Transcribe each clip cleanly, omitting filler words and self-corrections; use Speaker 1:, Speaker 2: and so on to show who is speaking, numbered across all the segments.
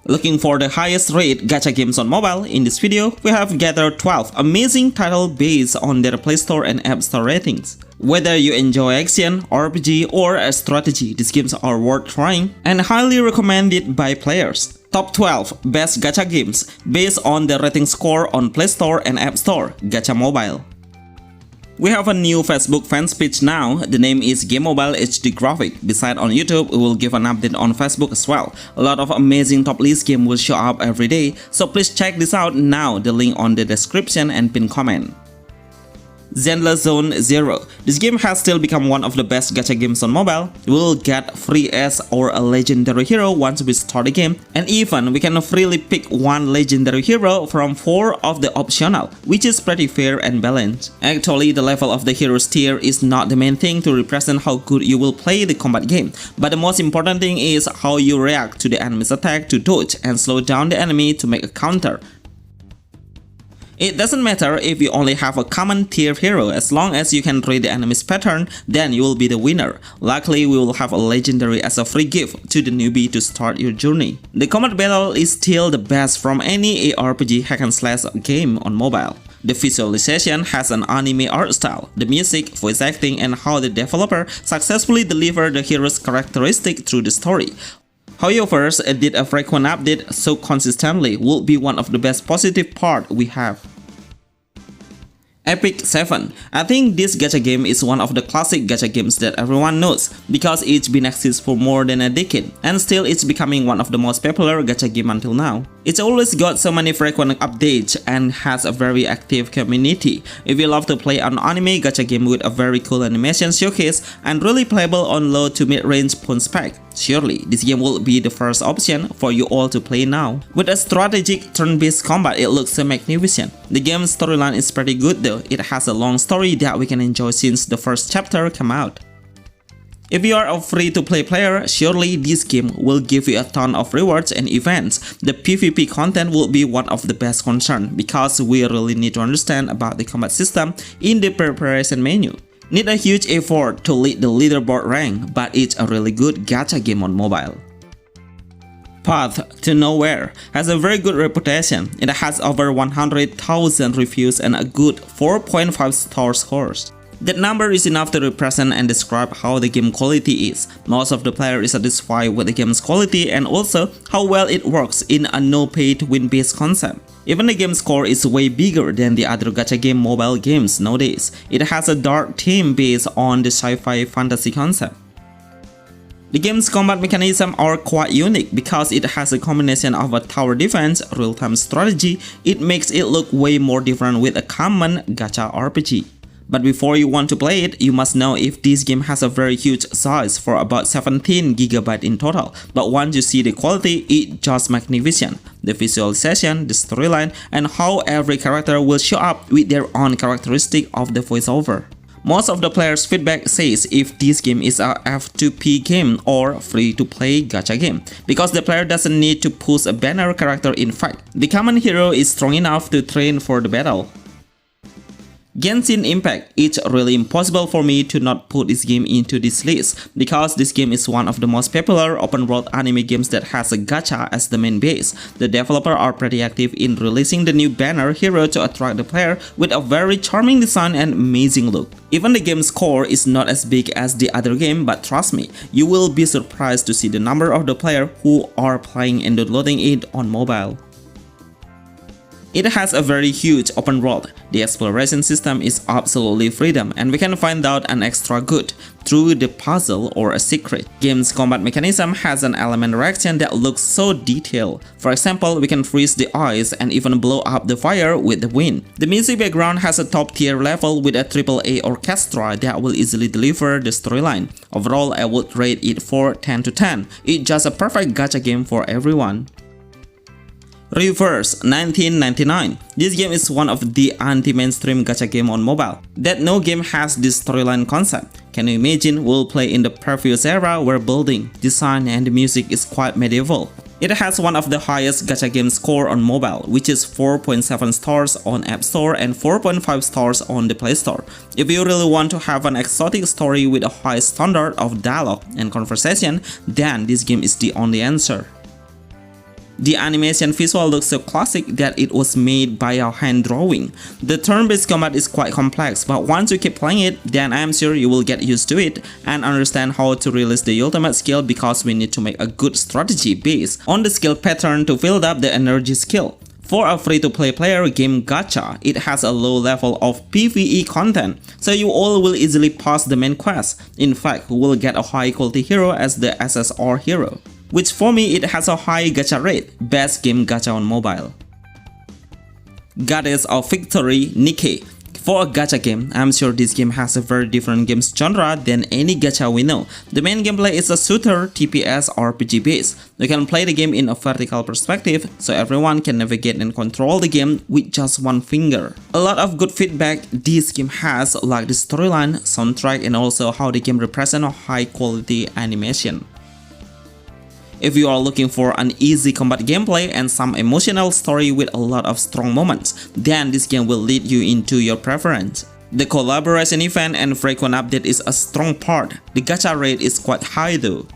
Speaker 1: Looking for the highest rate gacha games on mobile, in this video, we have gathered 12 amazing titles based on their Play Store and App Store ratings. Whether you enjoy action, RPG, or a strategy, these games are worth trying and highly recommended by players. Top 12 Best Gacha Games based on the rating score on Play Store and App Store, Gacha Mobile. We have a new Facebook fans page now. The name is GameMobile HDgraphic. Besides on YouTube, we will give an update on Facebook as well. A lot of amazing top list games will show up every day, so please check this out now. The link on the description and pinned comment. Zenless Zone Zero. This game has still become one of the best gacha games on mobile. We will get free S or a legendary hero once we start the game, and even we can freely pick one legendary hero from 4 of the optional, which is pretty fair and balanced. Actually, the level of the hero's tier is not the main thing to represent how good you will play the combat game, but the most important thing is how you react to the enemy's attack to dodge and slow down the enemy to make a counter. It doesn't matter if you only have a common tier hero, as long as you can read the enemy's pattern, then you will be the winner. Luckily, we will have a legendary as a free gift to the newbie to start your journey. The combat battle is still the best from any ARPG hack and slash game on mobile. The visualization has an anime art style, the music, voice acting, and how the developer successfully delivered the hero's characteristic through the story. However, did a frequent update so consistently would be one of the best positive part we have. Epic 7. I think this gacha game is one of the classic gacha games that everyone knows because it's been exists for more than a decade and still it's becoming one of the most popular gacha game until now. It's always got so many frequent updates and has a very active community. If you love to play an anime gacha game with a very cool animation showcase and really playable on low to mid-range phone spec, surely this game will be the first option for you all to play now. With a strategic turn-based combat, it looks so magnificent. The game's storyline is pretty good though. It has a long story that we can enjoy since the first chapter came out. If you are a free-to-play player, surely this game will give you a ton of rewards and events. The PvP content will be one of the best concerns because we really need to understand about the combat system in the preparation menu. Need a huge effort to lead the leaderboard rank, but it's a really good gacha game on mobile. Path to Nowhere has a very good reputation. It has over 100,000 reviews and a good 4.5 star scores. That number is enough to represent and describe how the game quality is. Most of the player is satisfied with the game's quality and also how well it works in a no pay to win based concept. Even the game score is way bigger than the other gacha game mobile games nowadays. It has a dark theme based on the sci-fi fantasy concept. The game's combat mechanisms are quite unique because it has a combination of a tower defense, real-time strategy. It makes it look way more different with a common gacha RPG. But before you want to play it, you must know if this game has a very huge size for about 17 GB in total. But once you see the quality, it's just magnificent. The visualization, the storyline, and how every character will show up with their own characteristic of the voiceover. Most of the players' feedback says if this game is a F2P game or free-to-play gacha game, because the player doesn't need to push a banner character. In fact, the common hero is strong enough to train for the battle. Genshin Impact. It's really impossible for me to not put this game into this list because this game is one of the most popular open-world anime games that has a gacha as the main base. The developers are pretty active in releasing the new banner hero to attract the player with a very charming design and amazing look. Even the game's core is not as big as the other game, but trust me, you will be surprised to see the number of the players who are playing and downloading it on mobile. It has a very huge open world. The exploration system is absolutely freedom and we can find out an extra good through the puzzle or a secret. Game's combat mechanism has an element reaction that looks so detailed. For example, we can freeze the ice and even blow up the fire with the wind. The music background has a top tier level with a AAA orchestra that will easily deliver the storyline. Overall, I would rate it for 10 to 10. It's just a perfect gacha game for everyone. Reverse 1999. This game is one of the anti-mainstream gacha game on mobile that no game has this storyline concept. Can you imagine we'll play in the previous era where building, design and the music is quite medieval. It has one of the highest gacha game score on mobile, which is 4.7 stars on App Store and 4.5 stars on the Play Store. If you really want to have an exotic story with a high standard of dialogue and conversation, then this game is the only answer. The animation visual looks so classic that it was made by a hand drawing. The turn-based combat is quite complex, but once you keep playing it, then I am sure you will get used to it and understand how to release the ultimate skill, because we need to make a good strategy based on the skill pattern to build up the energy skill. For a free-to-play player game gacha, it has a low level of PvE content, so you all will easily pass the main quest. In fact, you will get a high quality hero as the SSR hero, which for me it has a high gacha rate, best game gacha on mobile. Goddess of Victory NIKKE. For a gacha game, I'm sure this game has a very different games genre than any gacha we know. The main gameplay is a shooter, TPS, RPG based. You can play the game in a vertical perspective, so everyone can navigate and control the game with just one finger. A lot of good feedback this game has, like the storyline, soundtrack, and also how the game represents a high quality animation. If you are looking for an easy combat gameplay and some emotional story with a lot of strong moments, then this game will lead you into your preference. The collaboration event and frequent update is a strong part. The gacha rate is quite high though.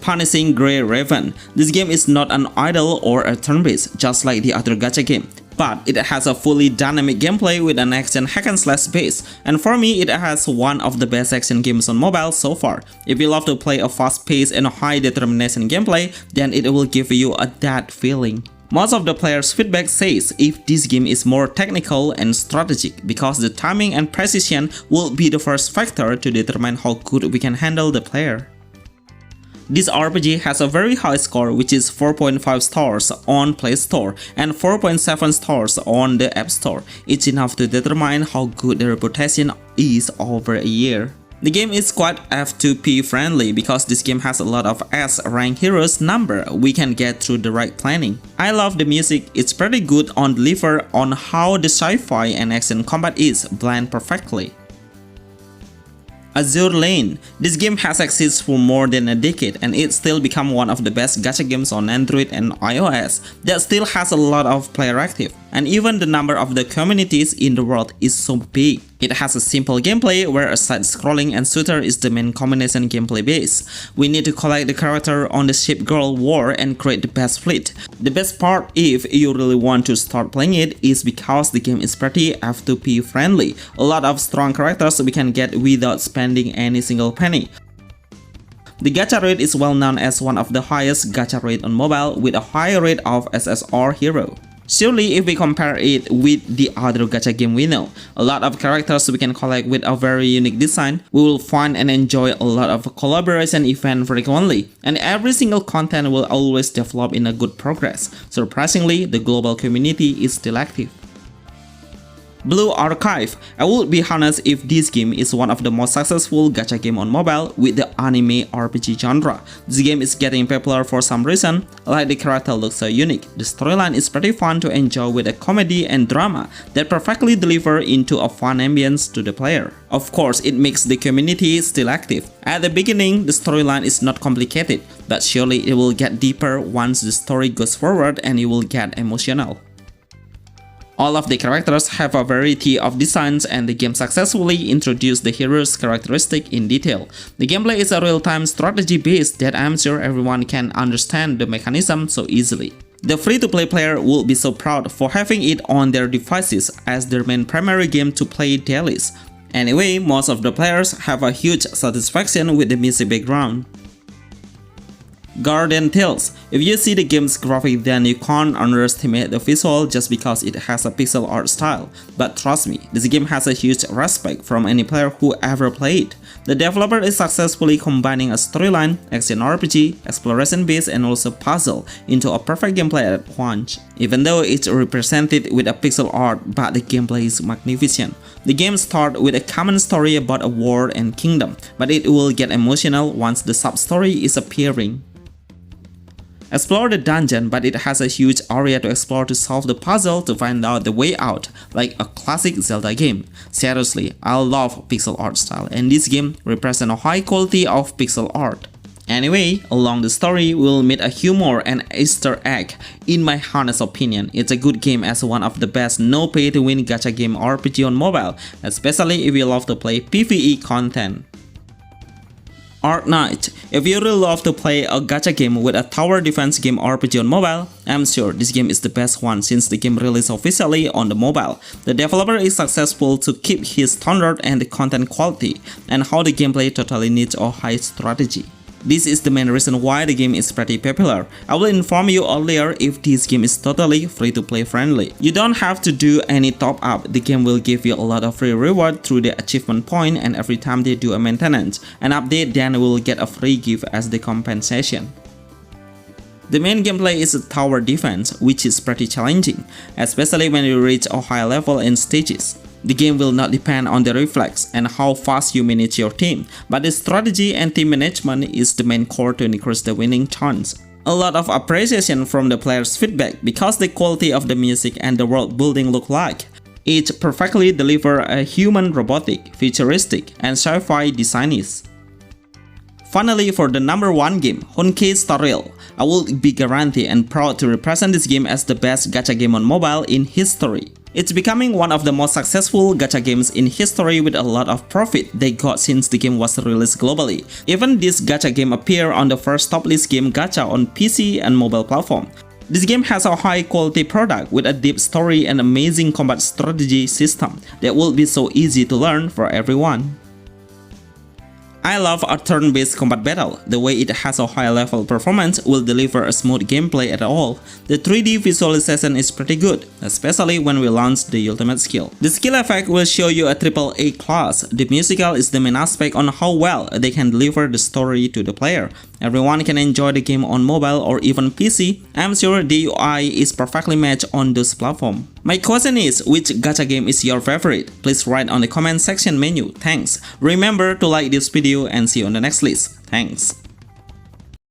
Speaker 1: Punishing Grey Raven. This game is not an idle or a turn-based, just like the other gacha game, but it has a fully dynamic gameplay with an action hack and slash base, and for me it has one of the best action games on mobile so far. If you love to play a fast-paced and high determination gameplay, then it will give you that feeling. Most of the players' feedback says if this game is more technical and strategic, because the timing and precision will be the first factor to determine how good we can handle the player. This RPG has a very high score, which is 4.5 stars on Play Store and 4.7 stars on the App Store. It's enough to determine how good the reputation is over a year. The game is quite F2P friendly because this game has a lot of S-rank heroes number we can get through the right planning. I love the music, it's pretty good on deliver on how the sci-fi and action combat is blend perfectly. Azur Lane. This game has existed for more than a decade and it's still become one of the best gacha games on Android and iOS that still has a lot of player active, and even the number of the communities in the world is so big. It has a simple gameplay where a side-scrolling and shooter is the main combination gameplay base. We need to collect the character on the ship Girl War and create the best fleet. The best part, if you really want to start playing it, is because the game is pretty F2P friendly. A lot of strong characters we can get without spending any single penny. The gacha rate is well known as one of the highest gacha rate on mobile with a high rate of SSR hero. Surely if we compare it with the other gacha game we know, a lot of characters we can collect with a very unique design, we will find and enjoy a lot of collaboration events frequently, and every single content will always develop in a good progress. Surprisingly, the global community is still active. Blue Archive. I would be honest if this game is one of the most successful gacha game on mobile with the anime RPG genre. This game is getting popular for some reason, like the character looks so unique. The storyline is pretty fun to enjoy with a comedy and drama that perfectly deliver into a fun ambience to the player. Of course, it makes the community still active. At the beginning, the storyline is not complicated, but surely it will get deeper once the story goes forward and you will get emotional. All of the characters have a variety of designs and the game successfully introduced the hero's characteristic in detail. The gameplay is a real-time strategy based that I'm sure everyone can understand the mechanism so easily. The free-to-play player will be so proud for having it on their devices as their main primary game to play daily. Anyway, most of the players have a huge satisfaction with the music background. Garden Tales. If you see the game's graphic, then you can't underestimate the visual just because it has a pixel art style. But trust me, this game has a huge respect from any player who ever played. The developer is successfully combining a storyline, action RPG, exploration based, and also puzzle into a perfect gameplay at once. Even though it's represented with a pixel art, but the gameplay is magnificent. The game starts with a common story about a world and kingdom, but it will get emotional once the sub-story is appearing. Explore the dungeon, but it has a huge area to explore to solve the puzzle to find out the way out, like a classic Zelda game. Seriously, I love pixel art style, and this game represents a high quality of pixel art. Anyway, along the story, we'll meet a humor and Easter egg. In my honest opinion, it's a good game as one of the best no pay to win gacha game RPG on mobile, especially if you love to play PvE content. Arknights. If you really love to play a gacha game with a tower defense game RPG on mobile, I'm sure this game is the best one since the game released officially on the mobile. The developer is successful to keep his standard and the content quality, and how the gameplay totally needs a high strategy. This is the main reason why the game is pretty popular. I will inform you earlier if this game is totally free to play friendly. You don't have to do any top up, the game will give you a lot of free reward through the achievement point, and every time they do a maintenance and update, then you will get a free gift as the compensation. The main gameplay is a tower defense, which is pretty challenging, especially when you reach a high level in stages. The game will not depend on the reflex and how fast you manage your team, but the strategy and team management is the main core to increase the winning chance. A lot of appreciation from the players' feedback because the quality of the music and the world building look like. It perfectly delivers a human robotic, futuristic, and sci-fi designs. Finally, for the number 1 game, Honkai Star Rail, I will be guaranteed and proud to represent this game as the best gacha game on mobile in history. It's becoming one of the most successful gacha games in history with a lot of profit they got since the game was released globally. Even this gacha game appeared on the first top list game gacha on PC and mobile platform. This game has a high quality product with a deep story and amazing combat strategy system that will be so easy to learn for everyone. I love a turn-based combat battle. The way it has a high level performance will deliver a smooth gameplay at all. The 3D visualization is pretty good, especially when we launch the ultimate skill. The skill effect will show you a AAA class. The musical is the main aspect on how well they can deliver the story to the player. Everyone can enjoy the game on mobile or even PC. I'm sure the UI is perfectly matched on those platforms. My question is, which gacha game is your favorite? Please write on the comment section menu. Thanks. Remember to like this video and see you on the next list. Thanks.